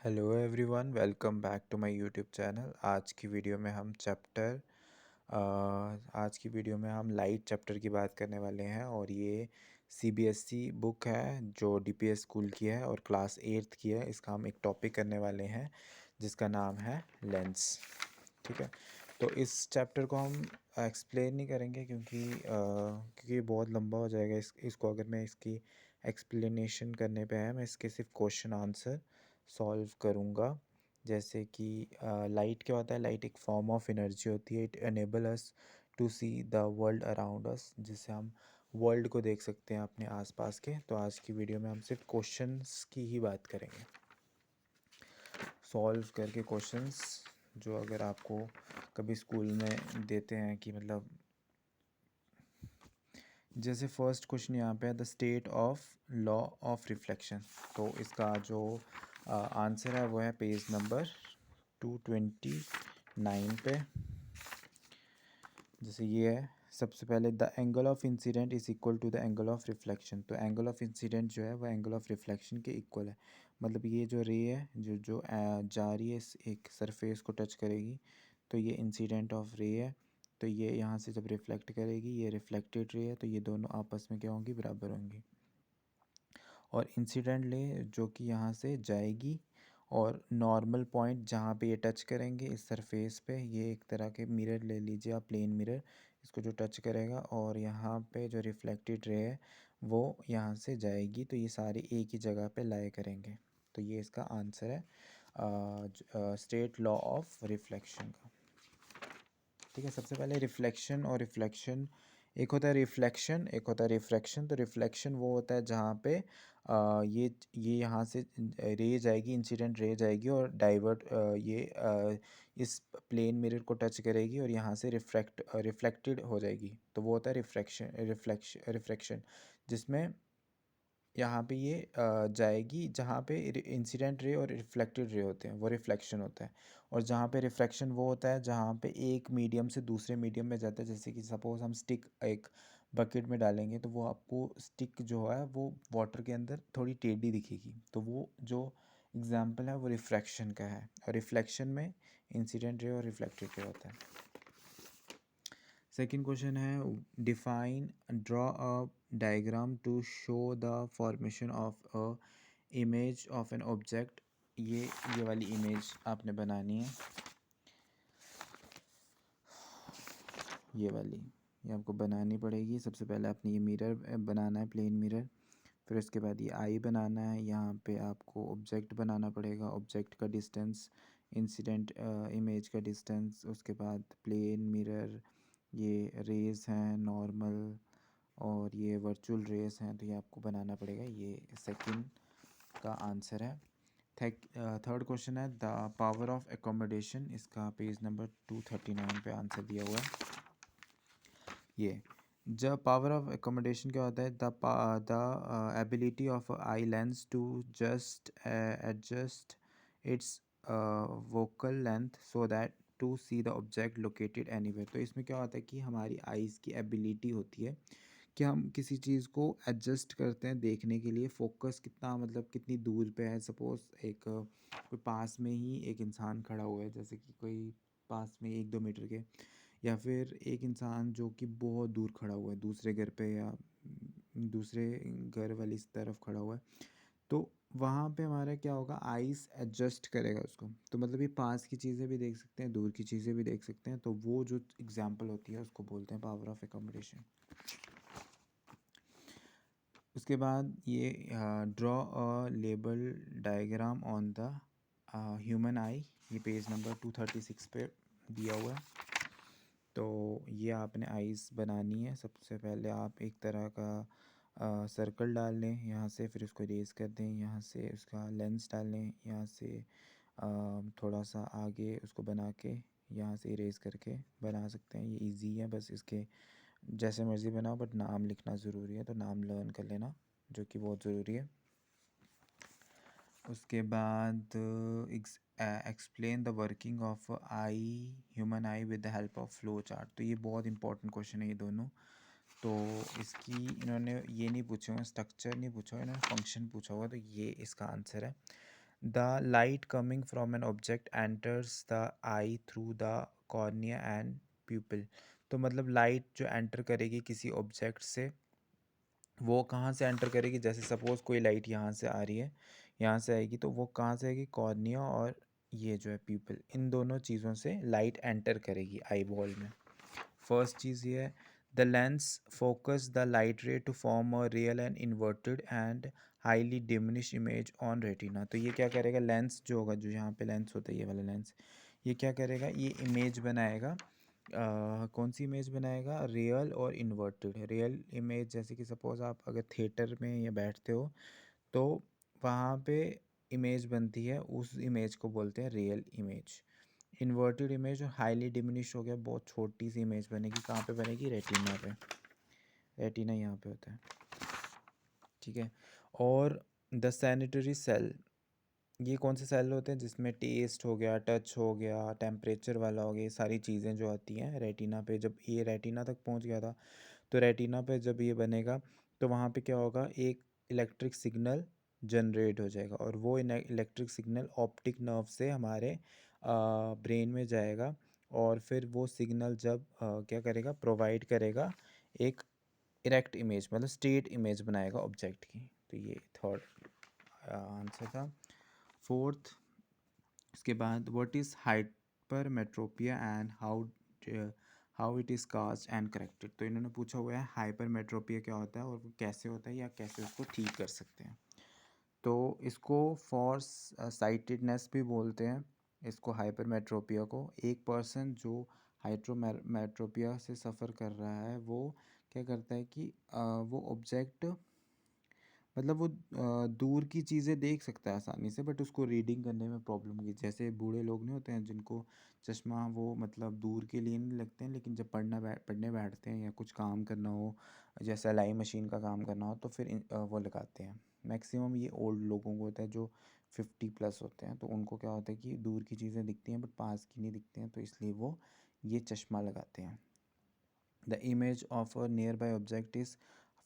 Hello everyone, welcome back to my YouTube channel. आज की video में हम लाइट चैप्टर की बात करने वाले हैं और ये सीबीएसई बुक है जो डीपीएस स्कूल की है और क्लास 8th की है। इसका हम एक टॉपिक करने वाले हैं जिसका नाम है लेंस। ठीक है, तो इस चैप्टर को हम एक्सप्लेन नहीं करेंगे क्योंकि ये बहुत लंबा हो जाएगा। इसको अगर मैं इसकी एक्सप्लेनेशन करने पे है, मैं इसके सिर्फ क्वेश्चन आंसर सॉल्व करूँगा। जैसे कि लाइट क्या होता है? लाइट एक फॉर्म ऑफ एनर्जी होती है। It enable us to see the world around us, जिससे हम वर्ल्ड को देख सकते हैं अपने आसपास के। तो आज की वीडियो में हम सिर्फ क्वेश्चंस की ही बात करेंगे, सॉल्व करके क्वेश्चंस जो अगर आपको कभी स्कूल में देते हैं कि मतलब जैसे फर्स्ट क्वेश्चन यहाँ पे है the state of law of reflection. तो इसका जो आंसर है वो है पेज नंबर 229 पे। जैसे ये है, सबसे पहले the angle of incident is equal to the angle of reflection. तो एंगल ऑफ इंसिडेंट जो है वो एंगल ऑफ रिफ्लेक्शन के इक्वल है। मतलब ये जो रे है जो जा रही है एक सरफेस को टच करेगी, तो ये इंसिडेंट ऑफ रे है। तो ये यहाँ से जब रिफ्लेक्ट करेगी, ये रिफ्लेक्टेड रे है, तो ये दोनों आपस में क्या होंगी? बराबर होंगी। और इंसिडेंट ले जो कि यहाँ से जाएगी और नॉर्मल पॉइंट जहाँ पे ये टच करेंगे इस सरफेस पे, ये एक तरह के मिरर ले लीजिए आप, प्लेन मिरर। इसको जो टच करेगा और यहाँ पे जो रिफ्लेक्टेड रे है वो यहाँ से जाएगी, तो ये सारे एक ही जगह पे लाए करेंगे। तो ये इसका आंसर है स्टेट लॉ ऑफ रिफ्लेक्शन का। ठीक है, सबसे पहले रिफ्लेक्शन और रिफ्लेक्शन, एक होता है रिफ्लेक्शन, एक होता है रिफ्रैक्शन। तो रिफ्लेक्शन वो होता है जहाँ पे ये यहाँ से रे जाएगी, इंसिडेंट रे जाएगी और डाइवर्ट इस प्लेन मिरर को टच करेगी और यहाँ से रिफ्लेक्टेड हो जाएगी। तो वो होता है रिफ्रैक्शन, जिसमें यहाँ पे ये जाएगी जहाँ पे इंसिडेंट रे और रिफ्लेक्टेड रे होते हैं, वो रिफ्लेक्शन होता है। और जहाँ पे रिफ्रैक्शन वो होता है जहाँ पे एक मीडियम से दूसरे मीडियम में जाता है। जैसे कि सपोज़ हम स्टिक एक बकेट में डालेंगे, तो वो आपको स्टिक जो है वो वाटर के अंदर थोड़ी टेढ़ी दिखेगी, तो वो जो एग्जाम्पल है वो रिफ्रैक्शन का है। और रिफ्लेक्शन में इंसिडेंट रे और रिफ्लेक्टेड रे होता है। सेकेंड क्वेश्चन है define draw a diagram to show the formation of a image of an object. ये वाली इमेज आपने बनानी है, ये आपको बनानी पड़ेगी। सबसे पहले आपने ये मिरर बनाना है, प्लेन मिरर। फिर उसके बाद ये आई बनाना है। यहाँ पे आपको ऑब्जेक्ट बनाना पड़ेगा, ऑब्जेक्ट का डिस्टेंस, इंसिडेंट इमेज का डिस्टेंस, उसके बाद प्लेन मिरर, ये रेज़ हैं नॉर्मल और ये वर्चुअल रेस हैं, तो ये आपको बनाना पड़ेगा। ये सेकंड का आंसर है। थर्ड क्वेश्चन है द पावर ऑफ एकोमोडेशन। इसका पेज नंबर 239 पे आंसर दिया हुआ है। ये जब पावर ऑफ एकोमोडेशन क्या होता है? The ability of eye lens to just adjust its focal length so that to see the object located anywhere. तो इसमें क्या होता है कि हमारी आइज़ की एबिलिटी होती है कि हम किसी चीज़ को एडजस्ट करते हैं देखने के लिए। फोकस कितना, मतलब कितनी दूर पे है। सपोज़ एक कोई पास में ही एक इंसान खड़ा हुआ है, जैसे कि कोई पास में 1-2 मीटर के, या फिर एक इंसान जो कि बहुत दूर खड़ा हुआ है दूसरे घर पे या दूसरे घर वाली इस तरफ खड़ा हुआ है, तो वहाँ पे हमारा क्या होगा? आइस एडजस्ट करेगा उसको। तो मतलब ये पास की चीज़ें भी देख सकते हैं, दूर की चीज़ें भी देख सकते हैं। तो वो जो एग्जांपल होती है उसको बोलते हैं पावर ऑफ एकोमोडेशन। उसके बाद ये draw a label diagram on the human आई। ये पेज नंबर 236 पे दिया हुआ है। तो ये आपने आइज़ बनानी है। सबसे पहले आप एक तरह का सर्कल डाल लें यहाँ से, फिर उसको इरेज़ कर दें। यहाँ से उसका लेंस डालें, यहाँ से थोड़ा सा आगे उसको बना के यहाँ से इरेज़ करके बना सकते हैं। ये इजी है, बस इसके जैसे मर्ज़ी बनाओ, बट नाम लिखना ज़रूरी है, तो नाम लर्न कर लेना, जो कि बहुत ज़रूरी है। उसके बाद explain the working of human I with the help of flow chart. तो ये बहुत इंपॉर्टेंट क्वेश्चन है ये दोनों। तो इसकी इन्होंने ये नहीं पूछा हुआ, स्ट्रक्चर नहीं पूछा हुआ, इन्होंने फंक्शन पूछा हुआ, तो ये इसका आंसर है। The light coming from an object enters the I through the cornea and प्यूपिल। तो मतलब लाइट जो एंटर करेगी किसी ऑब्जेक्ट से, वो कहाँ से एंटर करेगी? जैसे सपोज कोई लाइट यहाँ से आ रही है, यहाँ से आएगी, तो वो कहाँ से आएगी? कॉर्निया और ये जो है प्यूपिल, इन दोनों चीज़ों से लाइट एंटर करेगी आई बॉल में। फर्स्ट चीज़ ये है, the lens focus the light ray to form a real and inverted and highly diminish image on retina. तो ये क्या करेगा? लेंस जो होगा, जो यहाँ पे लेंस होता है, ये वाला लेंस, ये क्या करेगा? ये इमेज बनाएगा। कौन सी इमेज बनाएगा? रियल और इन्वर्टेड। रियल इमेज जैसे कि सपोज़ आप अगर थिएटर में या बैठते हो, तो वहाँ पे इमेज बनती है, उस इमेज को बोलते हैं real image. Inverted image highly diminish हो गया, बहुत छोटी सी इमेज बनेगी। कहाँ पे बनेगी? रेटिना पे। रेटिना यहाँ पे होता है, ठीक है। और द सैनिटरी सेल, ये कौन से सेल होते हैं? जिसमें टेस्ट हो गया, टच हो गया, टेम्परेचर वाला हो गया, ये सारी चीज़ें जो आती हैं रेटिना पे। जब ये रेटिना तक पहुंच गया था, तो रेटिना पे जब ये बनेगा, तो वहाँ पे क्या होगा? एक इलेक्ट्रिक सिग्नल जनरेट हो जाएगा, और वो इलेक्ट्रिक सिग्नल ऑप्टिक नर्व से हमारे ब्रेन में जाएगा, और फिर वो सिग्नल जब क्या करेगा? प्रोवाइड करेगा एक इरेक्ट इमेज, मतलब स्ट्रेट इमेज बनाएगा ऑब्जेक्ट की। तो ये थर्ड आंसर था। फोर्थ, इसके बाद what is hypermetropia and how it is caused and corrected. तो इन्होंने पूछा हुआ है हाइपरमेट्रोपिया क्या होता है और वो कैसे होता है, या कैसे उसको ठीक कर सकते हैं। तो इसको फॉर साइटेडनेस भी बोलते हैं, इसको हाइपरमेट्रोपिया को। एक पर्सन जो हाइड्रोमेट्रोपिया से सफ़र कर रहा है, वो क्या करता है कि वो ऑब्जेक्ट, मतलब वो दूर की चीज़ें देख सकता है आसानी से, बट उसको रीडिंग करने में प्रॉब्लम होगी। जैसे बूढ़े लोग नहीं होते हैं जिनको चश्मा, वो मतलब दूर के लिए नहीं लगते हैं, लेकिन जब पढ़ने बैठते हैं या कुछ काम करना हो, जैसे सिलाई मशीन का काम करना हो, तो फिर वो लगाते हैं। मैक्सिमम ये ओल्ड लोगों को होता है, जो 50+ होते हैं, तो उनको क्या होता है कि दूर की चीज़ें दिखती हैं बट पास की नहीं दिखती हैं, तो इसलिए वो ये चश्मा लगाते हैं। The image of a near by object is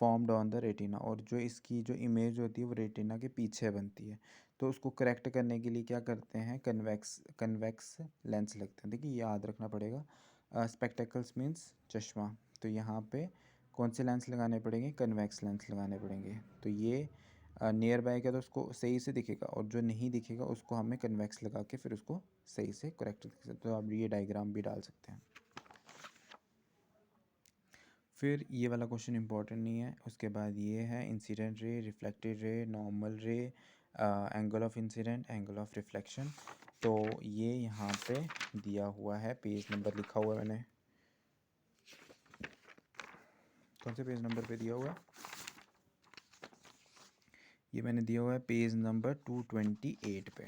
formed on the retina. और जो इसकी जो इमेज होती है वो रेटिना के पीछे बनती है। तो उसको करेक्ट करने के लिए क्या करते हैं? कन्वेक्स लेंस लगते हैं। देखिए याद रखना पड़ेगा, स्पेक्टेकल्स मीन्स चश्मा। तो यहाँ पे कौन से लेंस लगाने पड़ेंगे? कन्वेक्स लेंस लगाने पड़ेंगे। तो ये नियर बाय का तो उसको सही से दिखेगा, और जो नहीं दिखेगा उसको हमें कन्वेक्स लगा के फिर उसको सही से करेक्ट कर सकते हैं। तो आप ये डायग्राम भी डाल सकते हैं। फिर ये वाला क्वेश्चन इंपॉर्टेंट नहीं है। उसके बाद ये है incident ray, reflected ray, normal रे, angle of incident, angle of reflection. तो ये यहाँ पे दिया हुआ है, पेज नंबर लिखा हुआ है मैंने। कौन से पेज नंबर पे दिया हुआ है? ये मैंने दिया हुआ है पेज नंबर 228 पे,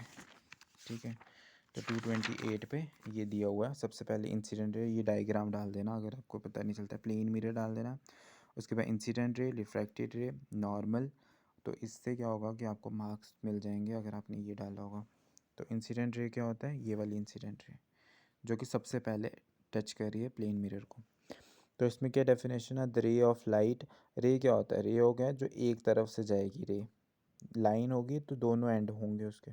ठीक है। तो 228 पे ये दिया हुआ है। सबसे पहले इंसिडेंट रे, ये डायग्राम डाल देना अगर आपको पता नहीं चलता, प्लेन मिरर डाल देना। उसके बाद इंसिडेंट रे, रिफ्रैक्टेड रे, नॉर्मल। तो इससे क्या होगा कि आपको मार्क्स मिल जाएंगे अगर आपने ये डाला होगा। तो इंसिडेंट रे क्या होता है? ये वाली इंसिडेंट रे जो कि सबसे पहले टच कर रही है प्लेन मिरर को। तो इसमें क्या डेफिनेशन है? The ray of light. रे क्या होता है? रे हो गया जो एक तरफ से जाएगी रे, लाइन होगी तो दोनों एंड होंगे उसके,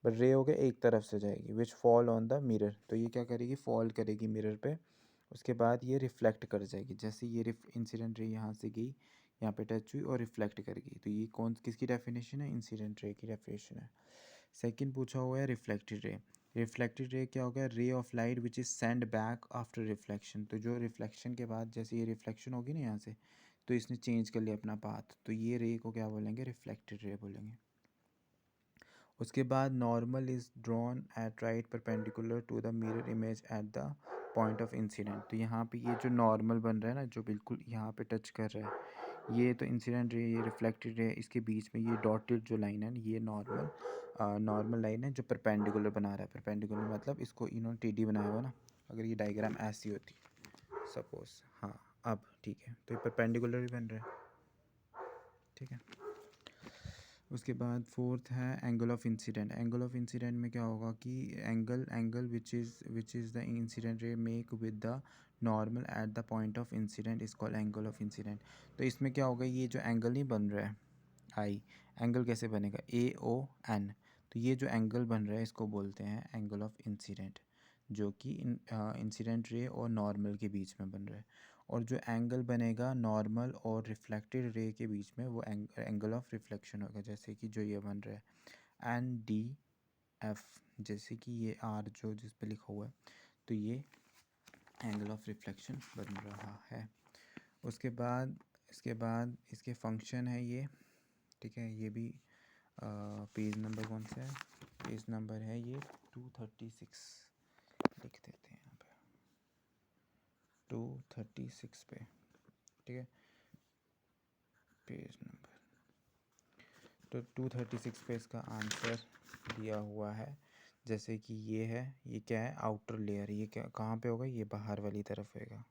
बट रे हो गया एक तरफ से जाएगी। विच फॉल ऑन द मिरर, तो ये क्या करेगी? फॉल करेगी मिरर पे। उसके बाद ये रिफ्लेक्ट कर जाएगी। जैसे ये इंसिडेंट रे यहाँ से गई, यहाँ पे टच हुई और रिफ्लेक्ट कर गई। तो ये कौन किसकी डेफिनेशन है? इंसिडेंट रे की डेफिनेशन है। सेकंड पूछा हुआ है रिफ्लेक्टेड रे। रिफ्लेक्टेड रे क्या होगा? Ray of light which is send back after reflection. तो जो रिफ्लेक्शन के बाद, जैसे ये रिफ्लेक्शन होगी ना यहाँ से, तो इसने चेंज कर लिया अपना पाथ, तो ये रे को क्या बोलेंगे? रिफ्लेक्टेड रे बोलेंगे। उसके बाद normal is drawn at right perpendicular to the mirror image at the point of incident. तो यहाँ पे ये जो नॉर्मल बन रहा है ना, जो बिल्कुल यहाँ पे टच कर रहा है, ये तो इंसिडेंट रे, ये रिफ्लेक्टेड रे, इसके बीच में ये डॉटेड जो लाइन है, ये नॉर्मल लाइन है जो परपेंडिकुलर बना रहा है। परपेंडिकुलर मतलब इसको इन्होंने टेढ़ी बनाया हुआ ना, अगर ये डायग्राम ऐसी होती सपोज, हाँ अब ठीक है, तो ये परपेंडिकुलर ही बन रहा है, ठीक है। उसके बाद फोर्थ है angle of incident. Angle of incident में क्या होगा कि angle which is the incident ray make with the normal at the point of incident is called angle of incident. तो इसमें क्या होगा? ये जो एंगल नहीं बन रहा है आई, एंगल कैसे बनेगा? ए ओ एन। तो ये जो एंगल बन रहा है इसको बोलते हैं एंगल ऑफ इंसिडेंट, जो कि इंसिडेंट रे और नॉर्मल के बीच में बन रहा है। और जो एंगल बनेगा नॉर्मल और रिफ्लेक्टेड रे के बीच में वो एंगल ऑफ रिफ्लेक्शन होगा, जैसे कि जो ये बन रहा है एन डी एफ, जैसे कि ये आर जो जिस पे लिखा हुआ है, तो ये एंगल ऑफ रिफ्लेक्शन बन रहा है। उसके बाद इसके फंक्शन है ये, ठीक है। ये भी पेज नंबर कौन सा है, पेज नंबर है ये 236, लिख देते हैं यहाँ पे 236 पे, ठीक है, पेज नंबर। तो 236 पे इसका आंसर दिया हुआ है। जैसे कि ये है, ये क्या है, आउटर लेयर, ये क्या कहाँ पे होगा, ये बाहर वाली तरफ होगा,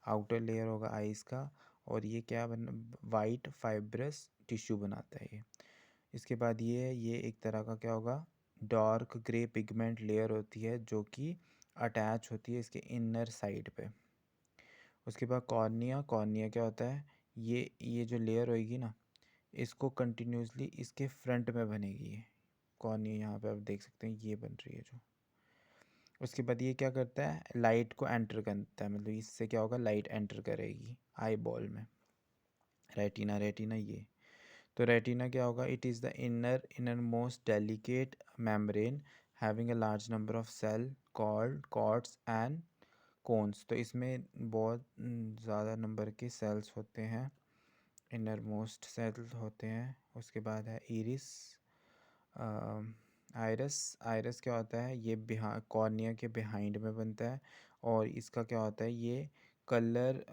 आउटर लेयर होगा आइस का। और ये क्या वाइट फाइब्रस टिश्यू बनाता है ये। इसके बाद ये एक तरह का क्या होगा, डार्क ग्रे पिगमेंट लेयर होती है जो कि अटैच होती है इसके इनर साइड पे। उसके बाद कॉर्निया क्या होता है, ये जो लेयर होगी ना, इसको कंटिन्यूसली इसके फ्रंट में बनेगी ये कॉर्निया, यहाँ पे आप देख सकते हैं ये बन रही है जो। उसके बाद ये क्या करता है, लाइट को एंटर करता है, मतलब इससे क्या होगा, लाइट एंटर करेगी आई बॉल में। रेटिना ये, तो रेटिना क्या होगा, it is the innermost delicate membrane having a large number of cell called cords and cones. तो इसमें बहुत ज़्यादा नंबर के सेल्स होते हैं, इनर मोस्ट सेल्स होते हैं। उसके बाद है आइरस क्या होता है, ये कॉर्निया के बिहाइंड में बनता है। और इसका क्या होता है, ये colour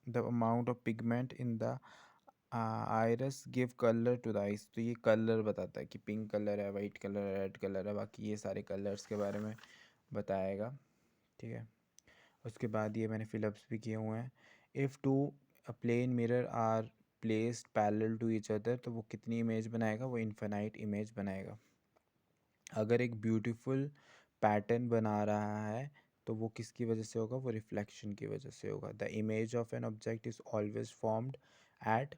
the amount of pigment in the iris give colour to the eyes. तो ये कलर बताता है कि पिंक कलर है, वाइट कलर है, रेड कलर है, बाकी ये सारे कलर्स के बारे में बताएगा, ठीक है। उसके बाद ये मैंने फिलअप्स भी किए हुए हैं। If two plane mirror are placed parallel to each other, तो वो कितनी इमेज बनाएगा, वो इन्फिनाइट इमेज बनाएगा। अगर एक ब्यूटीफुल पैटर्न बना रहा है तो वो किसकी वजह से होगा, वो रिफ्लेक्शन की वजह से होगा। The image of an object is always formed at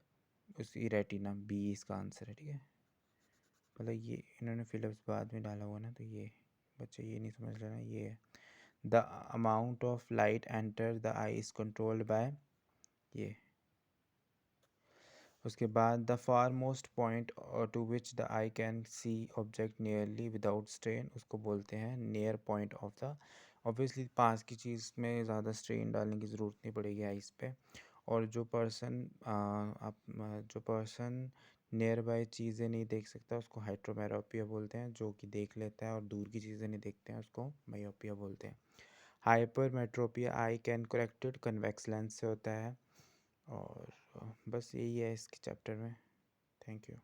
उसकी रेटिना, बी इसका आंसर है, ठीक है। मतलब ये इन्होंने फिलअप्स बाद में डाला हुआ ना, तो ये बच्चे ये नहीं समझ लेना, ये है the amount of light enter the eye is controlled by ये। उसके बाद the far most point to which the eye can see object nearly without strain, उसको बोलते हैं near point of the. Obviously पास की चीज़ में ज़्यादा स्ट्रेन डालने की ज़रूरत नहीं पड़ेगी आइस पे। और जो पर्सन नियर बाय चीज़ें नहीं देख सकता उसको हाइड्रोमेरोपिया बोलते हैं, जो कि देख लेता है और दूर की चीज़ें नहीं देखते हैं उसको मायोपिया बोलते हैं। Hypermetropia I can corrected convex lens से होता है। और बस यही है इसके चैप्टर में। Thank you.